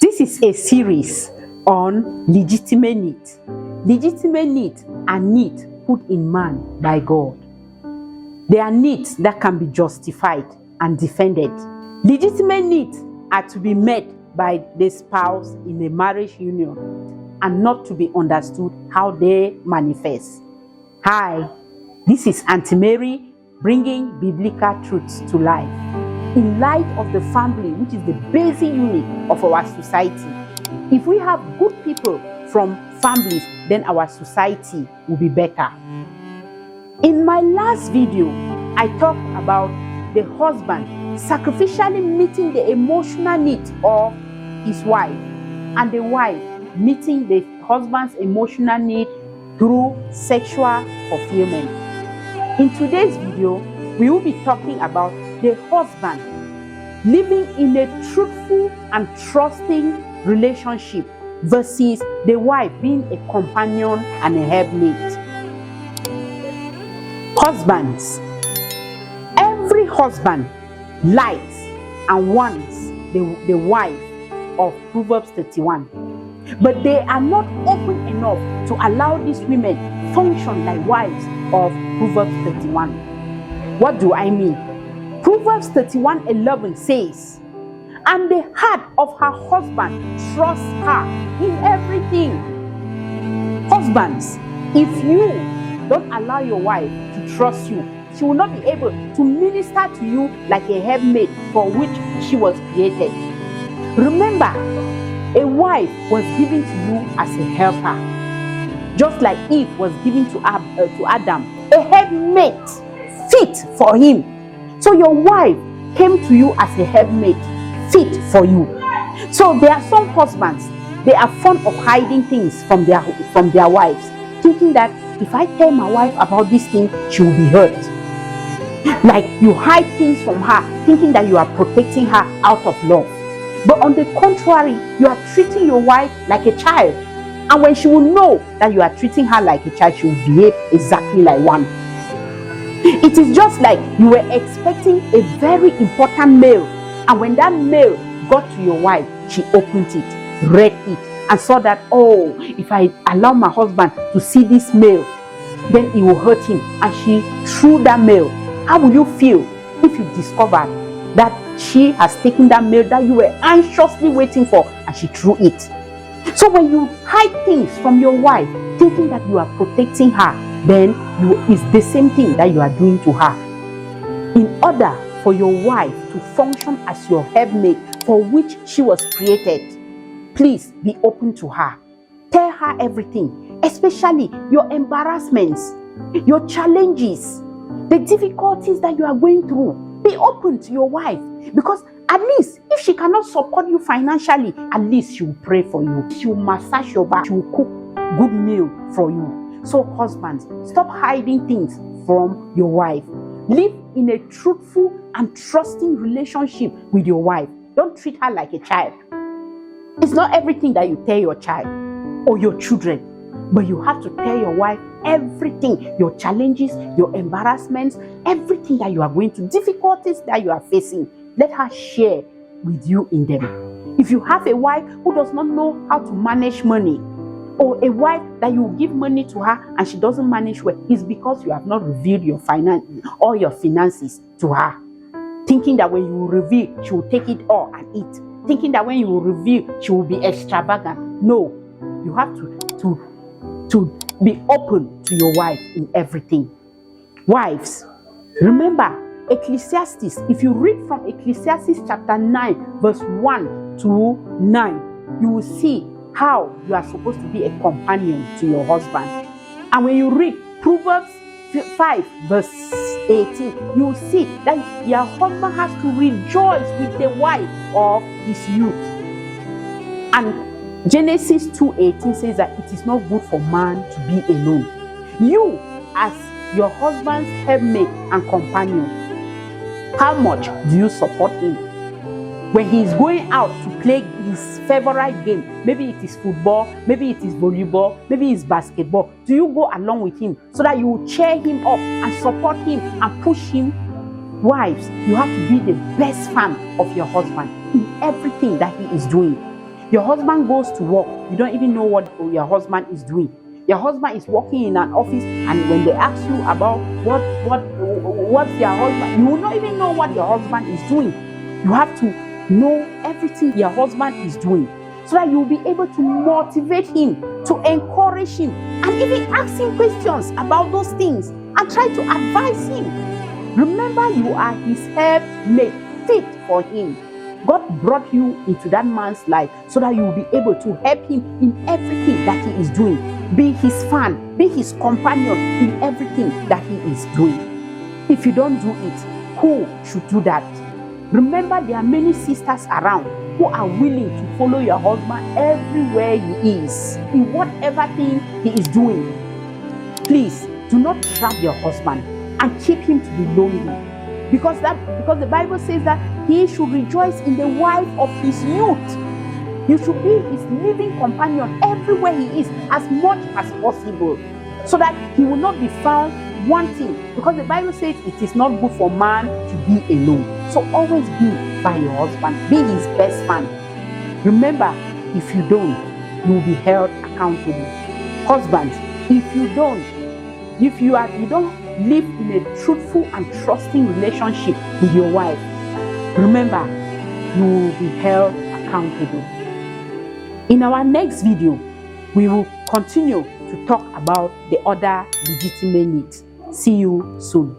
This is a series on legitimate needs. Legitimate needs are needs put in man by God. They are needs that can be justified and defended. Legitimate needs are to be met by the spouse in a marriage union and not to be understood how they manifest. Hi, this is Auntie Mary bringing biblical truths to life. In light of the family, which is the basic unit of our society, if we have good people from families, then our society will be better. In my last video, I talked about the husband sacrificially meeting the emotional needs of his wife, and the wife meeting the husband's emotional need through sexual fulfillment. In today's video, we will be talking about the husband living in a truthful and trusting relationship versus the wife being a companion and a helpmate. Husbands. Every husband likes and wants the wife of Proverbs 31. But they are not open enough to allow these women function like wives of Proverbs 31. What do I mean? Proverbs 31:11 says, "And the heart of her husband trusts her in everything." Husbands, if you don't allow your wife to trust you, she will not be able to minister to you like a helpmate for which she was created. Remember, a wife was given to you as a helper, just like Eve was given to Adam, a helpmate fit for him. So your wife came to you as a helpmate fit for you. So there are some husbands, they are fond of hiding things from their wives, thinking that if I tell my wife about this thing, she will be hurt. Like you hide things from her, thinking that you are protecting her out of love. But on the contrary, you are treating your wife like a child. And when she will know that you are treating her like a child, she will behave exactly like one. It is just like you were expecting a very important mail, and when that mail got to your wife, she opened it, read it, and saw that, oh, if I allow my husband to see this mail, then it will hurt him, and she threw that mail. How will you feel if you discovered that she has taken that mail that you were anxiously waiting for and she threw it? So when you hide things from your wife, thinking that you are protecting her, then it's the same thing that you are doing to her. In order for your wife to function as your helpmate for which she was created, please be open to her. Tell her everything, especially your embarrassments, your challenges, the difficulties that you are going through. Be open to your wife, because at least if she cannot support you financially, at least she will pray for you. She will massage your back. She will cook good meal for you. So husbands, stop hiding things from your wife. Live in a truthful and trusting relationship with your wife. Don't treat her like a child. It's not everything that you tell your child or your children, but you have to tell your wife everything, your challenges, your embarrassments, everything that you are going through, difficulties that you are facing. Let her share with you in them. If you have a wife who does not know how to manage money, or a wife that you give money to her and she doesn't manage well, it's because you have not revealed your all your finances to her. Thinking that when you will reveal, she will take it all and eat. Thinking that when you will reveal, she will be extravagant. No, you have to be open to your wife in everything. Wives, remember Ecclesiastes. If you read from Ecclesiastes chapter 9, verse 1 to 9, you will see how you are supposed to be a companion to your husband. And when you read Proverbs 5, verse 18, you will see that your husband has to rejoice with the wife of his youth. And Genesis 2:18 says that it is not good for man to be alone. You, as your husband's helpmate and companion, how much do you support him? When he is going out to play his favorite game, maybe it is football, maybe it is volleyball, maybe it's basketball, do you go along with him so that you will cheer him up and support him and push him? Wives, you have to be the best fan of your husband in everything that he is doing. Your husband goes to work. You don't even know what your husband is doing. Your husband is working in an office, and when they ask you about what's your husband, you will not even know what your husband is doing. You have to know everything your husband is doing, so that you will be able to motivate him, to encourage him, and even ask him questions about those things and try to advise him. Remember, you are his helpmate, fit for him. God brought you into that man's life so that you will be able to help him in everything that he is doing. Be his fan, be his companion in everything that he is doing. If you don't do it, who should do that? Remember, there are many sisters around who are willing to follow your husband everywhere he is, in whatever thing he is doing. Please do not trap your husband and keep him to be lonely. Because the Bible says that he should rejoice in the wife of his youth. You should be his living companion everywhere he is, as much as possible, so that he will not be found wanting. Because the Bible says it is not good for man to be alone. So always be by your husband. Be his best man. Remember, if you don't, you will be held accountable. Husbands, if you don't live in a truthful and trusting relationship with your wife, remember, you will be held accountable. In our next video, we will continue to talk about the other legitimate needs. See you soon.